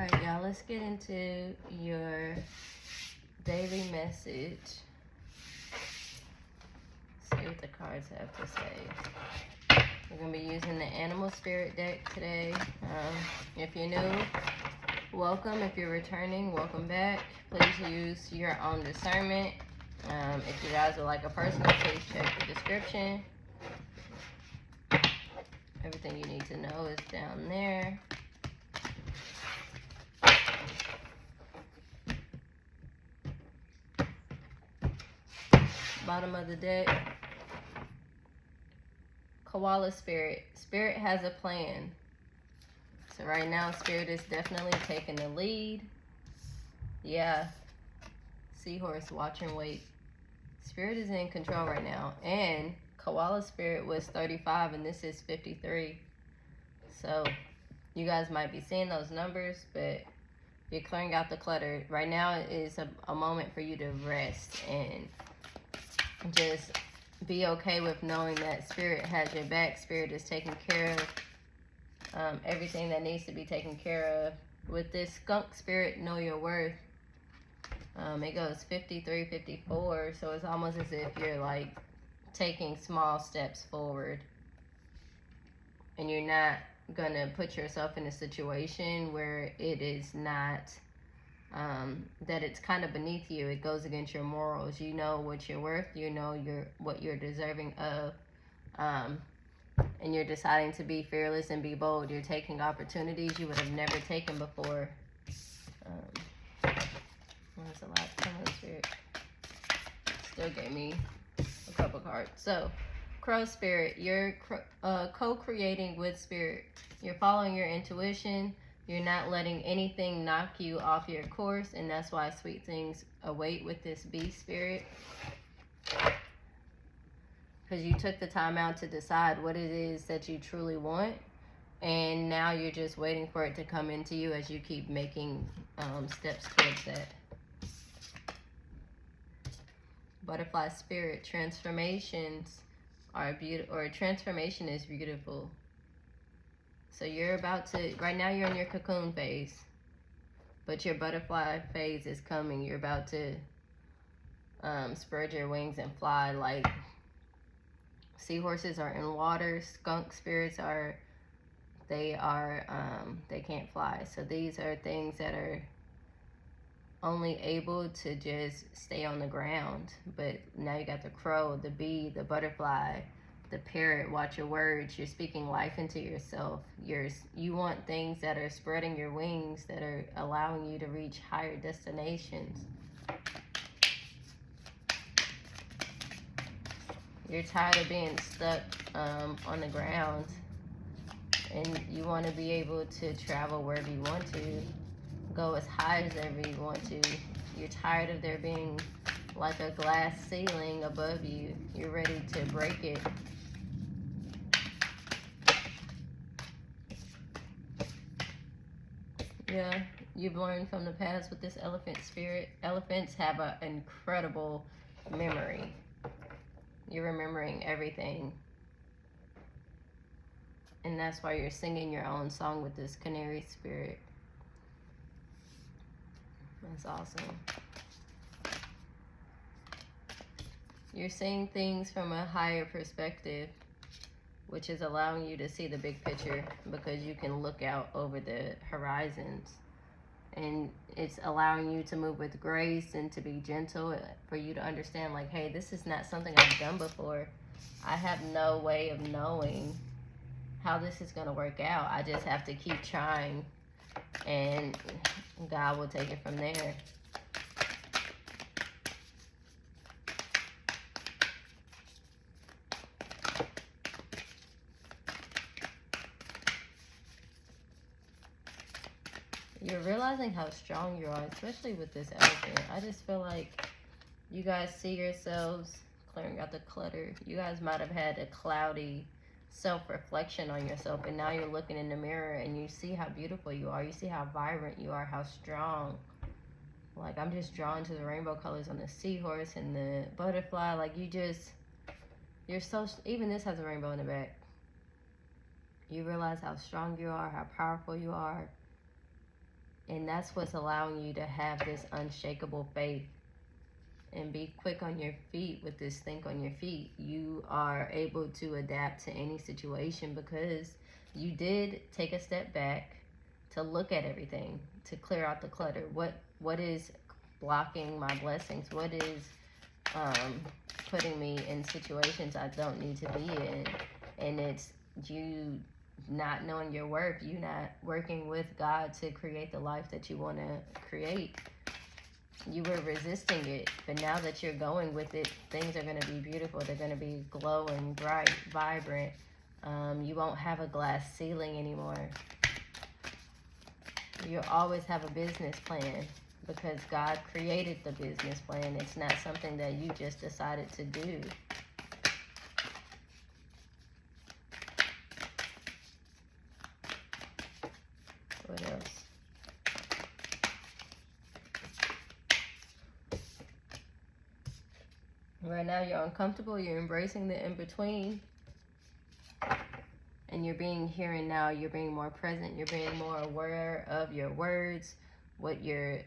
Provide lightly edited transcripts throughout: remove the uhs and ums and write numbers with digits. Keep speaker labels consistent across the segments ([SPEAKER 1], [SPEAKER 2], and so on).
[SPEAKER 1] Alright, y'all, let's get into your daily message. See what the cards have to say. We're going to be using the Animal Spirit deck today. If you're new, welcome. If you're returning, welcome back. Please use your own discernment. If you guys would like a personal, please check the description. Everything you need to know is down there. Bottom of the deck, Koala Spirit. Spirit has a plan. So right now, Spirit is definitely taking the lead. Yeah. Seahorse, watch and wait. Spirit is in control right now. And Koala Spirit was 35 and this is 53. So you guys might be seeing those numbers, but you're clearing out the clutter. Right now is a moment for you to rest and just be okay with knowing that Spirit has your back. Spirit is taking care of everything that needs to be taken care of. With this Skunk Spirit, know your worth. It goes 53, 54, so it's almost as if you're like taking small steps forward. And you're not gonna put yourself in a situation where it is not that it's kind of beneath you. It goes against your morals. You know what you're worth. You know what you're deserving of, and you're deciding to be fearless and be bold. You're taking opportunities you would have never taken before. Where's the last one? Spirit still gave me a couple cards. So, Crow Spirit, you're co-creating with Spirit. You're following your intuition. You're not letting anything knock you off your course, and that's why sweet things await with this Bee Spirit. Because you took the time out to decide what it is that you truly want, and now you're just waiting for it to come into you as you keep making steps towards that. Butterfly Spirit, transformations are beautiful, or transformation is beautiful. So you're about to, right now you're in your cocoon phase, but your butterfly phase is coming. You're about to spread your wings and fly. Like seahorses are in water, skunk spirits are, they can't fly. So these are things that are only able to just stay on the ground. But now you got the crow, the bee, the butterfly, the parrot. Watch your words. You're speaking life into yourself. You want things that are spreading your wings, that are allowing you to reach higher destinations. You're tired of being stuck on the ground, and you want to be able to travel wherever you want to, go as high as ever you want to. You're tired of there being like a glass ceiling above you. You're ready to break it. Yeah, you've learned from the past with this Elephant Spirit. Elephants have an incredible memory. You're remembering everything. And that's why you're singing your own song with this Canary Spirit. That's awesome. You're seeing things from a higher perspective, which is allowing you to see the big picture because you can look out over the horizons. And it's allowing you to move with grace and to be gentle, for you to understand, like, hey, this is not something I've done before. I have no way of knowing how this is going to work out. I just have to keep trying, and God will take it from there. You're realizing how strong you are, especially with this elephant. I just feel like you guys see yourselves clearing out the clutter. You guys might have had a cloudy self-reflection on yourself, and now you're looking in the mirror and you see how beautiful you are. You see how vibrant you are, how strong. Like, I'm just drawn to the rainbow colors on the seahorse and the butterfly. Like, you're so, even this has a rainbow in the back. You realize how strong you are, how powerful you are. And that's what's allowing you to have this unshakable faith and be quick on your feet with this think on your feet. You are able to adapt to any situation because you did take a step back to look at everything, to clear out the clutter. What is blocking my blessings? What is putting me in situations I don't need to be in? And it's you not knowing your worth, you not working with God to create the life that you want to create. You were resisting it, but now that you're going with it, things are going to be beautiful. They're going to be glowing, bright, vibrant. You won't have a glass ceiling anymore. You'll always have a business plan because God created the business plan. It's not something that you just decided to do. What else? Right now you're uncomfortable, you're embracing the in-between, and you're being here and now, you're being more present, you're being more aware of your words, what you're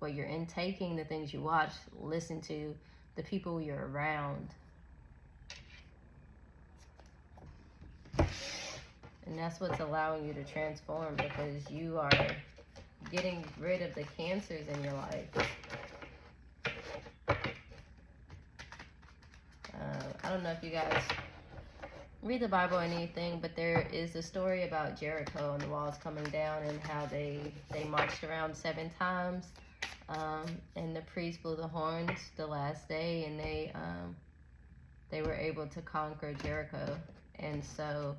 [SPEAKER 1] intaking, the things you watch, listen to, the people you're around. And that's what's allowing you to transform, because you are getting rid of the cancers in your life. I don't know if you guys read the Bible or anything, but there is a story about Jericho and the walls coming down and how they marched around 7 times, and the priest blew the horns the last day, and they were able to conquer Jericho. And so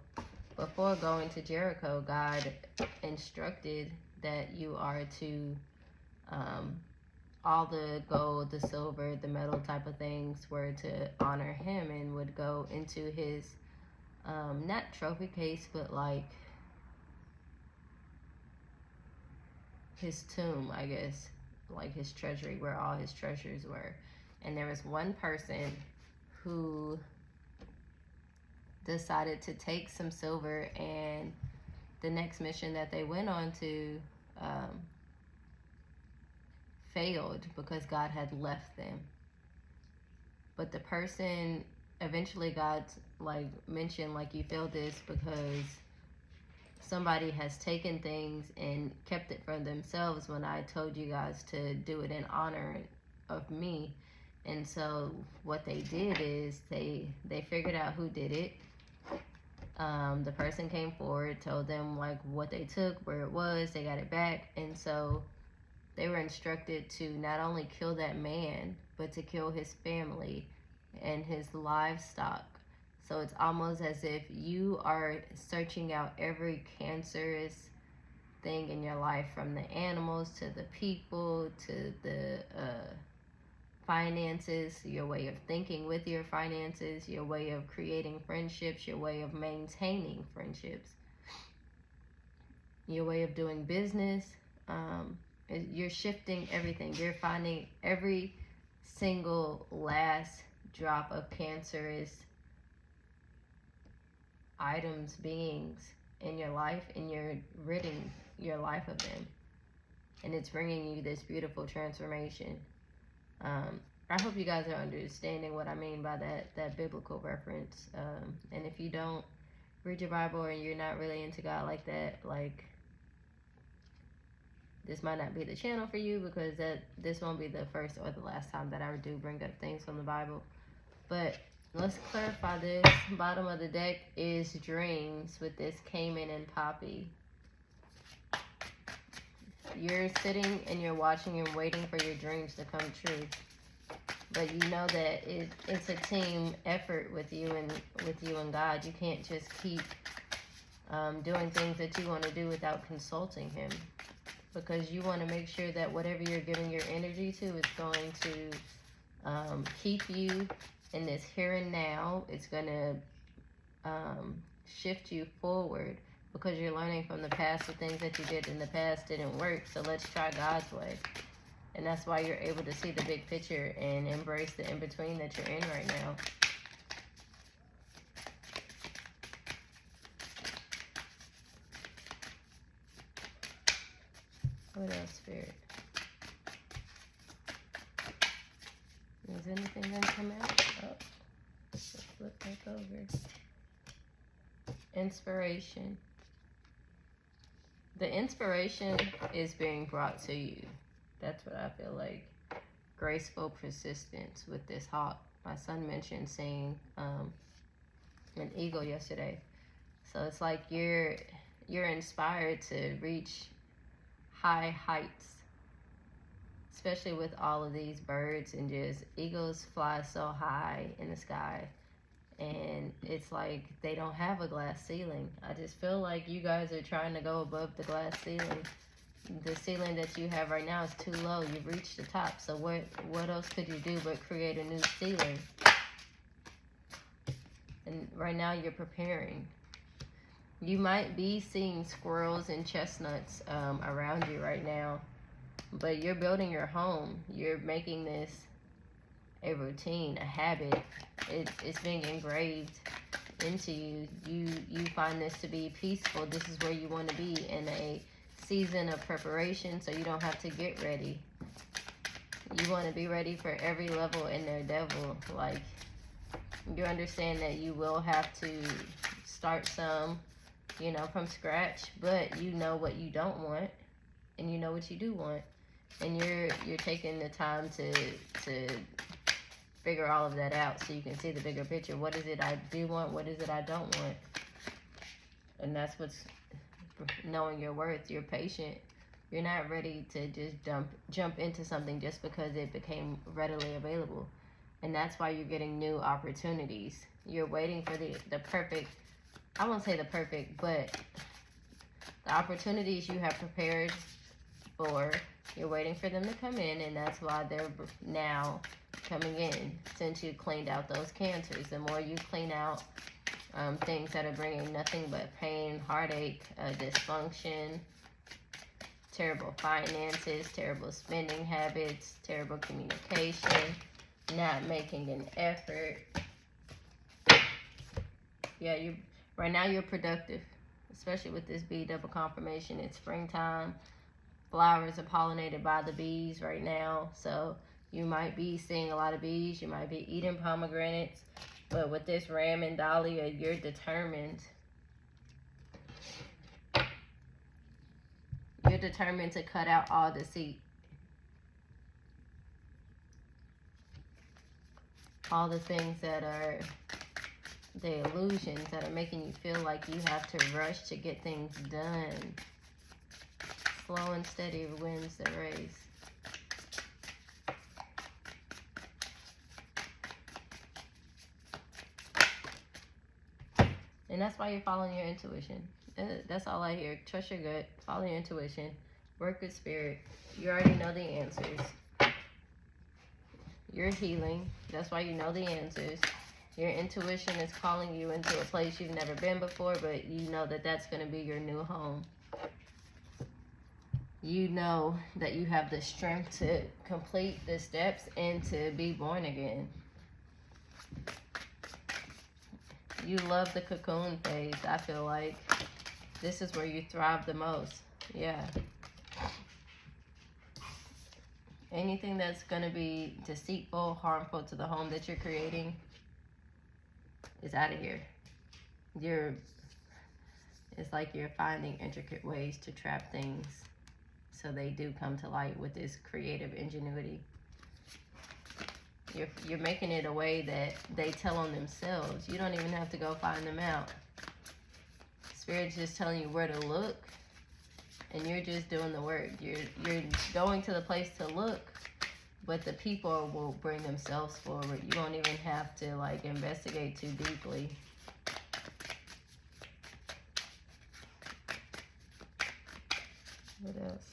[SPEAKER 1] before going to Jericho, God instructed that you are to all the gold, the silver, the metal type of things were to honor him and would go into his not trophy case, but like his tomb, I guess, like his treasury, where all his treasures were. And there was one person who decided to take some silver, and the next mission that they went on to failed because God had left them. But the person, eventually God mentioned, you failed this because somebody has taken things and kept it for themselves when I told you guys to do it in honor of me. And so what they did is they figured out who did it. The person came forward, told them what they took, where it was, they got it back. And so they were instructed to not only kill that man, but to kill his family and his livestock. So it's almost as if you are searching out every cancerous thing in your life, from the animals to the people to the finances, your way of thinking with your finances, your way of creating friendships, your way of maintaining friendships, your way of doing business. You're shifting everything. You're finding every single last drop of cancerous items, beings in your life, and you're ridding your life of them. And it's bringing you this beautiful transformation. I hope you guys are understanding what I mean by that biblical reference. And if you don't read your Bible and you're not really into God like that, this might not be the channel for you, because this won't be the first or the last time that I do bring up things from the Bible. But let's clarify this. Bottom of the deck is dreams with this Cayman and Poppy. You're sitting and you're watching and waiting for your dreams to come true. But you know that it's a team effort with you and God. You can't just keep doing things that you want to do without consulting him, because you want to make sure that whatever you're giving your energy to is going to keep you in this here and now. It's going to shift you forward, because you're learning from the past. The things that you did in the past didn't work, so let's try God's way. And that's why you're able to see the big picture and embrace the in-between that you're in right now. What else, Spirit? Is anything going to come out? Oh, let's flip back over. Inspiration. The inspiration is being brought to you. That's what I feel like. Graceful persistence with this hawk. My son mentioned seeing an eagle yesterday. So it's like you're inspired to reach high heights, especially with all of these birds, and just eagles fly so high in the sky, and it's like they don't have a glass ceiling. I just feel like you guys are trying to go above the glass ceiling. The ceiling that you have right now is too low. You've reached the top. So what else could you do but create a new ceiling? And right now you're preparing. You might be seeing squirrels and chestnuts around you right now, but you're building your home. You're making this a routine, a habit. It's being engraved into you. You find this to be peaceful. This is where you want to be in a season of preparation, so you don't have to get ready. You want to be ready for every level in their devil. Like, you understand that you will have to start some, you know, from scratch, but you know what you don't want, and you know what you do want, and you're taking the time to figure all of that out so you can see the bigger picture. What is it I do want? What is it I don't want? And that's what's knowing your worth. You're patient. You're not ready to just jump into something just because it became readily available. And that's why you're getting new opportunities. You're waiting for the perfect, I won't say the perfect, but the opportunities you have prepared for, you're waiting for them to come in, and that's why they're now coming in, since you cleaned out those cancers. The more you clean out things that are bringing nothing but pain, heartache, dysfunction, terrible finances, terrible spending habits, terrible communication, not making an effort. Yeah, right now you're productive, especially with this bee double confirmation. It's springtime. Flowers are pollinated by the bees right now, so you might be seeing a lot of bees. You might be eating pomegranates, but with this Ram and Dahlia, you're determined. You're determined to cut out all deceit. All the things that are the illusions that are making you feel like you have to rush to get things done. Slow and steady wins the race. And that's why you're following your intuition. That's all I hear. Trust your gut. Follow your intuition. Work with spirit. You already know the answers. You're healing. That's why you know the answers. Your intuition is calling you into a place you've never been before, but you know that that's going to be your new home. You know that you have the strength to complete the steps and to be born again. You love the cocoon phase. I feel like this is where you thrive the most. Yeah. Anything that's going to be deceitful, harmful to the home that you're creating is out of here. It's like you're finding intricate ways to trap things so they do come to light with this creative ingenuity. You're making it a way that they tell on themselves. You don't even have to go find them out. Spirit's just telling you where to look, and you're just doing the work. You're going to the place to look, but the people will bring themselves forward. You won't even have to like investigate too deeply. What else?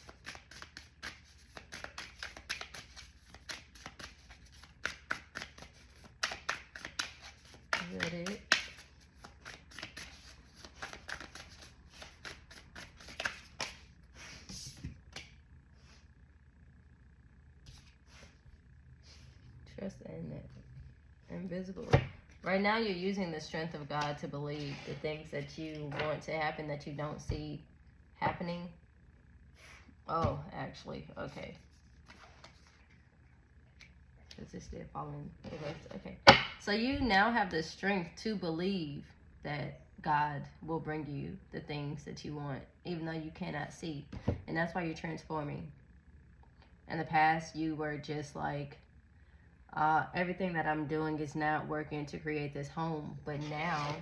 [SPEAKER 1] Is that it? Trust and invisible. Right now you're using the strength of God to believe the things that you want to happen that you don't see happening Oh, actually, okay. Because this did fall in reverse. Okay. So you now have the strength to believe that God will bring you the things that you want, even though you cannot see. And that's why you're transforming. In the past, you were just like, everything that I'm doing is not working to create this home. But now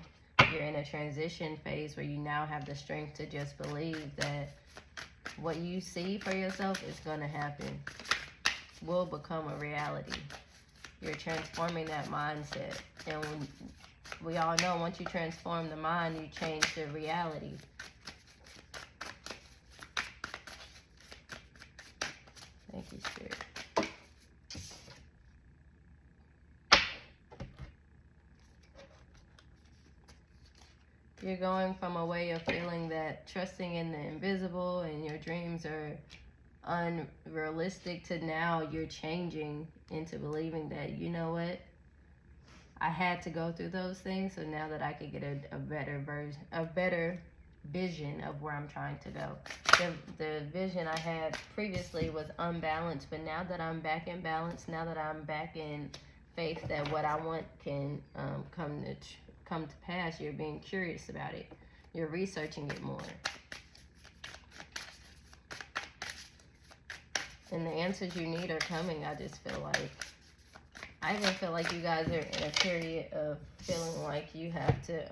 [SPEAKER 1] you're in a transition phase where you now have the strength to just believe that what you see for yourself is going to happen, will become a reality. You're transforming that mindset. And when, we all know once you transform the mind, you change the reality. Thank you, Spirit. You're going from a way of feeling that trusting in the invisible and your dreams are unrealistic to now you're changing into believing that, you know what, I had to go through those things, so now that I could get a better version, a better vision of where I'm trying to go. The vision I had previously was unbalanced, but now that I'm back in balance, now that I'm back in faith that what I want can come to pass, you're being curious about it. You're researching it more. And the answers you need are coming. I just feel like, I even feel like you guys are in a period of feeling like you have to,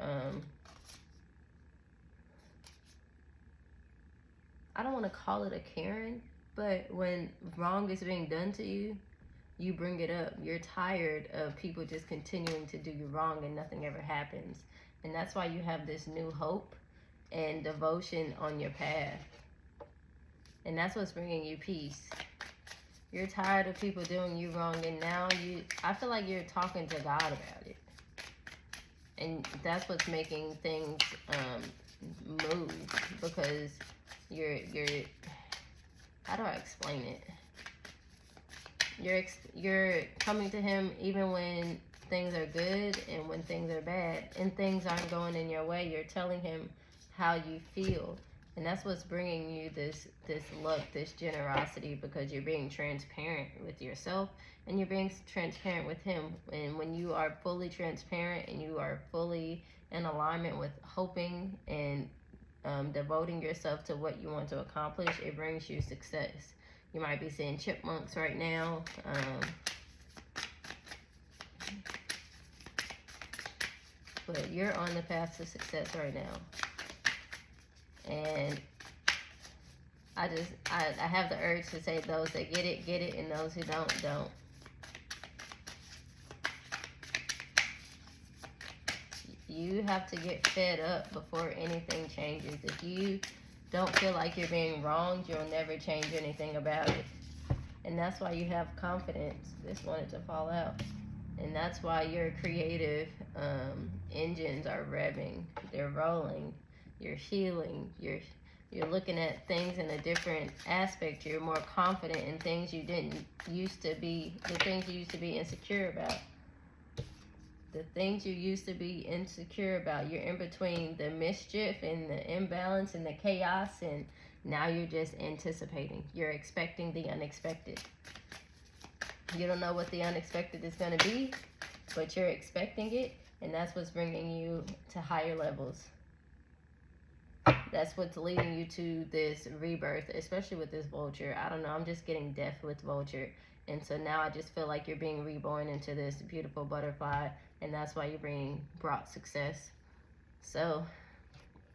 [SPEAKER 1] I don't want to call it a Karen, but when wrong is being done to you, you bring it up. You're tired of people just continuing to do you wrong and nothing ever happens. And that's why you have this new hope and devotion on your path. And that's what's bringing you peace. You're tired of people doing you wrong, and now I feel like you're talking to God about it. And that's what's making things move, because you're how do I explain it? You're coming to him even when things are good and when things are bad and things aren't going in your way. You're telling him how you feel. And that's what's bringing you this luck, this generosity, because you're being transparent with yourself and you're being transparent with him. And when you are fully transparent and you are fully in alignment with hoping and devoting yourself to what you want to accomplish, it brings you success. You might be seeing chipmunks right now. But you're on the path to success right now. And I have the urge to say those that get it, and those who don't. You have to get fed up before anything changes. If you don't feel like you're being wronged, you'll never change anything about it. And that's why you have confidence. This wanted to fall out. And that's why your creative engines are revving. They're rolling. You're healing. You're looking at things in a different aspect. You're more confident in things you didn't used to be, the things you used to be insecure about. The things you used to be insecure about. You're in between the mischief and the imbalance and the chaos, and now you're just anticipating. You're expecting the unexpected. You don't know what the unexpected is going to be, but you're expecting it, and that's what's bringing you to higher levels. That's what's leading you to this rebirth, especially with this vulture. I don't know, I'm just getting death with vulture. And so now I just feel like you're being reborn into this beautiful butterfly, and that's why you're being brought success. So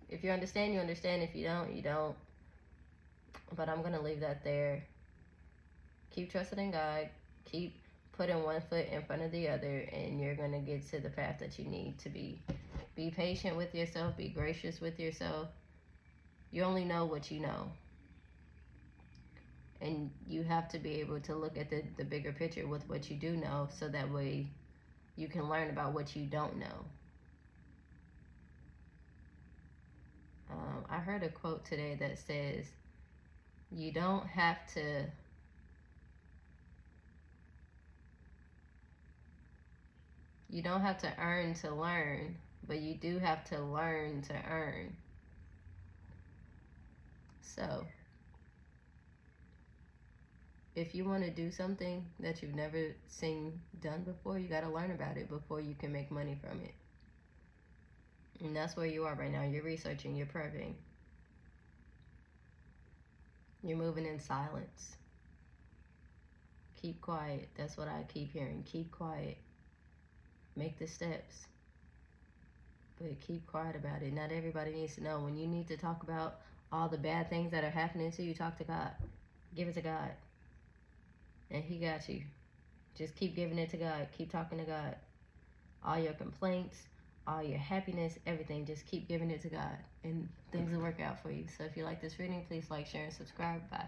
[SPEAKER 1] if you understand, you understand. If you don't, you don't. But I'm going to leave that there. Keep trusting in God. Keep putting one foot in front of the other, and you're going to get to the path that you need to be. Be patient with yourself. Be gracious with yourself. You only know what you know. And you have to be able to look at the bigger picture with what you do know, so that way you can learn about what you don't know. I heard a quote today that says, you don't have to earn to learn, but you do have to learn to earn. So if you want to do something that you've never seen done before, you got to learn about it before you can make money from it. And that's where you are right now. You're researching, you're prepping. You're moving in silence. Keep quiet. That's what I keep hearing. Keep quiet. Make the steps. But keep quiet about it. Not everybody needs to know. When you need to talk about all the bad things that are happening to you, talk to God. Give it to God. And He got you. Just keep giving it to God. Keep talking to God. All your complaints, all your happiness, everything, just keep giving it to God. And things will work out for you. So if you like this reading, please like, share, and subscribe. Bye.